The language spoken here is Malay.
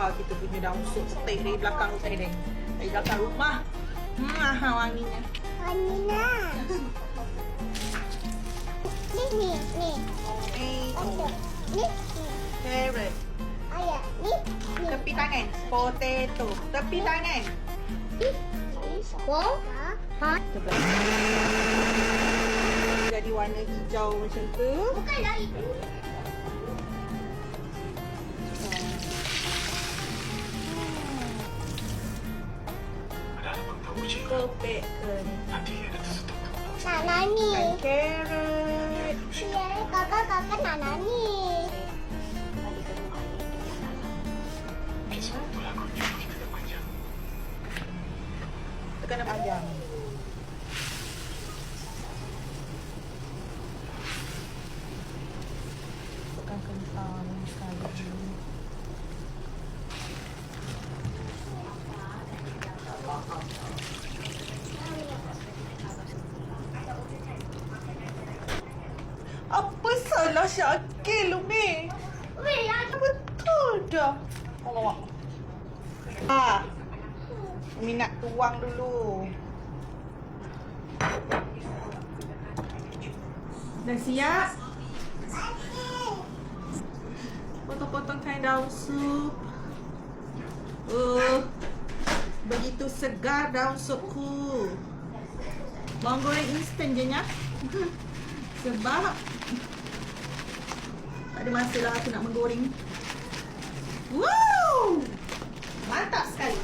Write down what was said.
kita punya daun sup steak dari belakang dari belakang rumah. Wanginya. Wanginya. Ni. Ni. Carrot. Ayah, ni. Tepi tangan. Potato. Tepi tangan. Jadi warna hijau macam tu. Bukan dari itu. Bacon. Nak nani. Carrot. Ya, kakak nak nani. Tekan panjang. Tekan kentang sekali. Apa salah Syakil, Umi? Betul dah. Allah. Umi nak tuang dulu. Dah siap? Potong-potong kain daun sup. Begitu segar daun supku. Bawang goreng instan je nya. Sebab tak ada masa lah aku nak menggoreng. Wow! Mantap sekali.